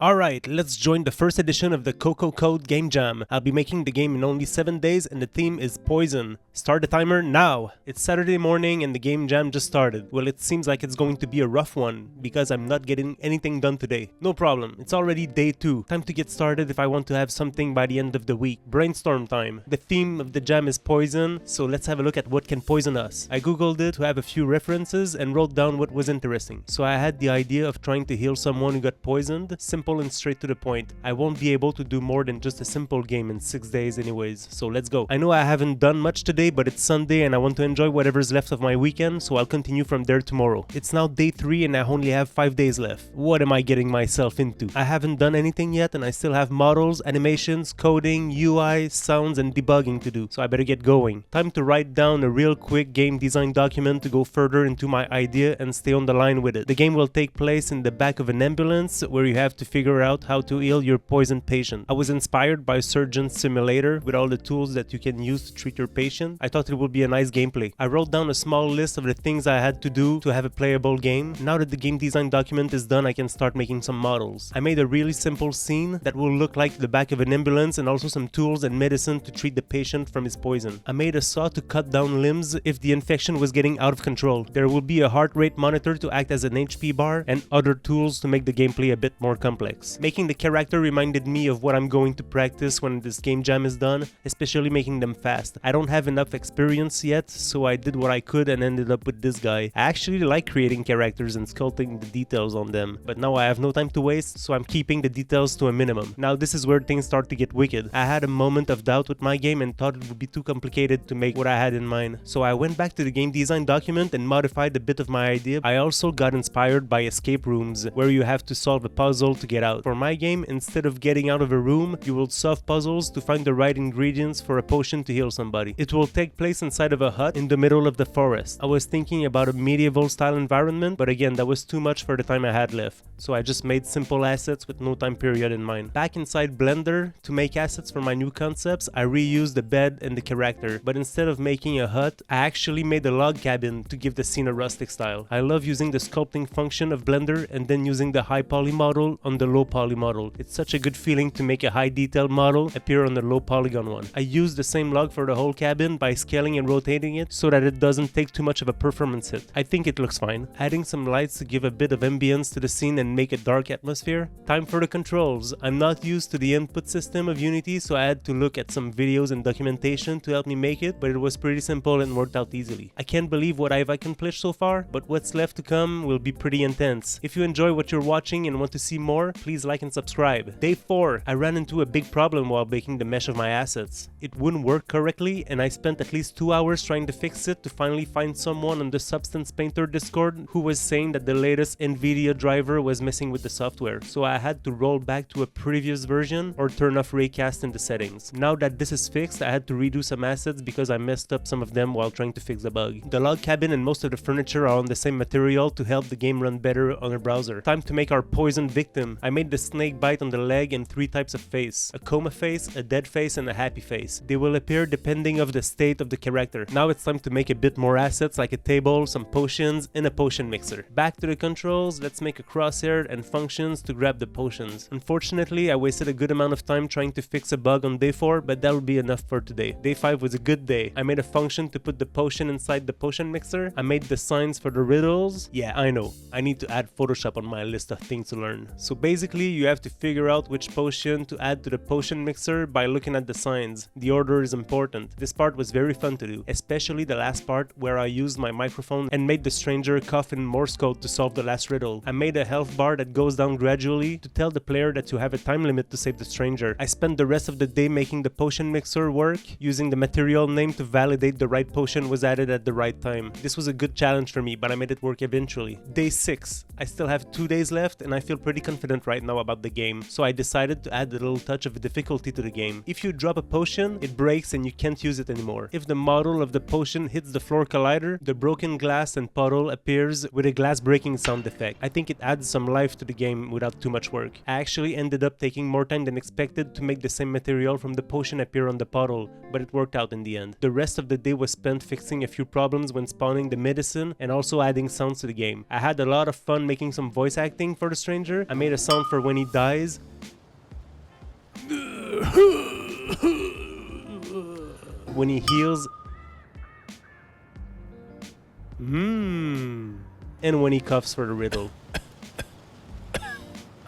Alright, let's join the first edition of the Coco Code Game Jam. I'll be making the game in only 7 days and the theme is poison. Start the timer now! It's Saturday morning and the game jam just started. Well, it seems like it's going to be a rough one because I'm not getting anything done today. No problem, it's already day 2. Time to get started if I want to have something by the end of the week. Brainstorm time. The theme of the jam is poison, so let's have a look at what can poison us. I googled it to have a few references and wrote down what was interesting. So I had the idea of trying to heal someone who got poisoned. Simple and straight to the point. I won't be able to do more than just a simple game in 6 days anyways, so let's go. I know I haven't done much today, but it's Sunday and I want to enjoy whatever's left of my weekend, so I'll continue from there tomorrow. It's now day 3 and I only have 5 days left. What am I getting myself into? I haven't done anything yet and I still have models, animations, coding, UI, sounds and debugging to do, so I better get going. Time to write down a real quick game design document to go further into my idea and stay on the line with it. The game will take place in the back of an ambulance where you have to figure out how to heal your poisoned patient. I was inspired by Surgeon Simulator with all the tools that you can use to treat your patient. I thought it would be a nice gameplay. I wrote down a small list of the things I had to do to have a playable game. Now that the game design document is done, I can start making some models. I made a really simple scene that will look like the back of an ambulance and also some tools and medicine to treat the patient from his poison. I made a saw to cut down limbs if the infection was getting out of control. There will be a heart rate monitor to act as an HP bar and other tools to make the gameplay a bit more complex. Making the character reminded me of what I'm going to practice when this game jam is done, especially making them fast. I don't have enough experience yet, so I did what I could and ended up with this guy. I actually like creating characters and sculpting the details on them, but now I have no time to waste, so I'm keeping the details to a minimum. Now this is where things start to get wicked. I had a moment of doubt with my game and thought it would be too complicated to make what I had in mind, so I went back to the game design document and modified a bit of my idea. I also got inspired by escape rooms, where you have to solve a puzzle to get out. For my game, instead of getting out of a room, you will solve puzzles to find the right ingredients for a potion to heal somebody. It will take place inside of a hut in the middle of the forest. I was thinking about a medieval style environment, but again, that was too much for the time I had left, so I just made simple assets with no time period in mind. Back inside Blender, to make assets for my new concepts, I reused the bed and the character, but instead of making a hut, I actually made a log cabin to give the scene a rustic style. I love using the sculpting function of Blender and then using the high poly model on the low poly model. It's such a good feeling to make a high detail model appear on the low polygon one. I used the same log for the whole cabin by scaling and rotating it so that it doesn't take too much of a performance hit. I think it looks fine. Adding some lights to give a bit of ambience to the scene and make a dark atmosphere. Time for the controls. I'm not used to the input system of Unity, so I had to look at some videos and documentation to help me make it, but it was pretty simple and worked out easily. I can't believe what I've accomplished so far, but what's left to come will be pretty intense. If you enjoy what you're watching and want to see more, please like and subscribe. Day 4. I ran into a big problem while making the mesh of my assets. It wouldn't work correctly and I spent at least 2 hours trying to fix it to finally find someone on the Substance Painter Discord who was saying that the latest NVIDIA driver was messing with the software, so I had to roll back to a previous version or turn off raycast in the settings. Now that this is fixed, I had to redo some assets because I messed up some of them while trying to fix the bug. The log cabin and most of the furniture are on the same material to help the game run better on a browser. Time to make our poison victim. I made the snake bite on the leg and 3 types of face: a coma face, a dead face and a happy face. They will appear depending of the state of the character. Now it's time to make a bit more assets like a table, some potions and a potion mixer. Back to the controls, let's make a crosshair and functions to grab the potions. Unfortunately, I wasted a good amount of time trying to fix a bug on day 4, but that'll be enough for today. Day 5 was a good day. I made a function to put the potion inside the potion mixer. I made the signs for the riddles. Yeah, I know, I need to add Photoshop on my list of things to learn. So basically, you have to figure out which potion to add to the potion mixer by looking at the signs. The order is important. This part was very fun to do, especially the last part where I used my microphone and made the stranger cough in Morse code to solve the last riddle. I made a health bar that goes down gradually to tell the player that you have a time limit to save the stranger. I spent the rest of the day making the potion mixer work, using the material name to validate the right potion was added at the right time. This was a good challenge for me, but I made it work eventually. Day 6. I still have 2 days left and I feel pretty confident right now about the game, so I decided to add a little touch of difficulty to the game. If you drop a potion, it breaks and you can't use it anymore. If the model of the potion hits the floor collider, the broken glass and puddle appears with a glass breaking sound effect. I think it adds some life to the game without too much work. I actually ended up taking more time than expected to make the same material from the potion appear on the puddle, but it worked out in the end. The rest of the day was spent fixing a few problems when spawning the medicine and also adding sounds to the game. I had a lot of fun making some voice acting for the stranger. I made a sound for when he dies. When he heals. And when he coughs for the riddle.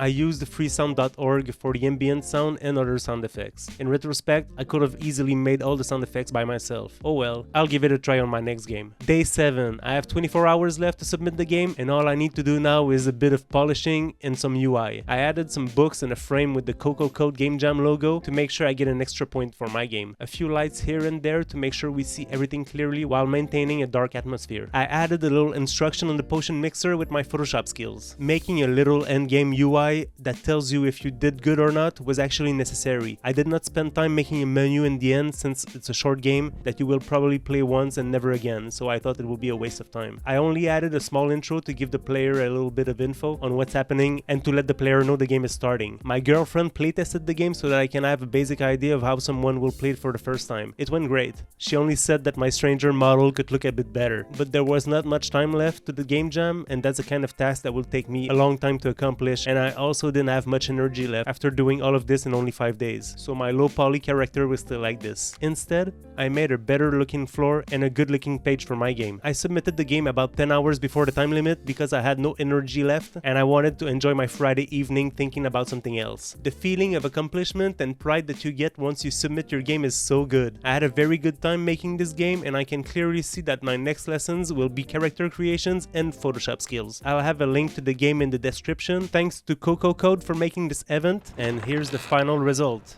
I used freesound.org for the ambient sound and other sound effects. In retrospect, I could have easily made all the sound effects by myself. Oh well, I'll give it a try on my next game. Day 7. I have 24 hours left to submit the game, and all I need to do now is a bit of polishing and some UI. I added some books and a frame with the Coco Code Game Jam logo to make sure I get an extra point for my game. A few lights here and there to make sure we see everything clearly while maintaining a dark atmosphere. I added a little instruction on the potion mixer with my Photoshop skills. Making a little endgame UI that tells you if you did good or not was actually necessary. I did not spend time making a menu in the end since it's a short game that you will probably play once and never again, so I thought it would be a waste of time. I only added a small intro to give the player a little bit of info on what's happening and to let the player know the game is starting. My girlfriend playtested the game so that I can have a basic idea of how someone will play it for the first time. It went great. She only said that my stranger model could look a bit better, but there was not much time left to the game jam, and that's the kind of task that will take me a long time to accomplish, and I also didn't have much energy left after doing all of this in only 5 days, so my low poly character was still like this. Instead, I made a better looking floor and a good looking page for my game. I submitted the game about 10 hours before the time limit because I had no energy left and I wanted to enjoy my Friday evening thinking about something else. The feeling of accomplishment and pride that you get once you submit your game is so good. I had a very good time making this game, and I can clearly see that my next lessons will be character creations and Photoshop skills. I'll have a link to the game in the description. Thanks to Coco Code for making this event, and here's the final result.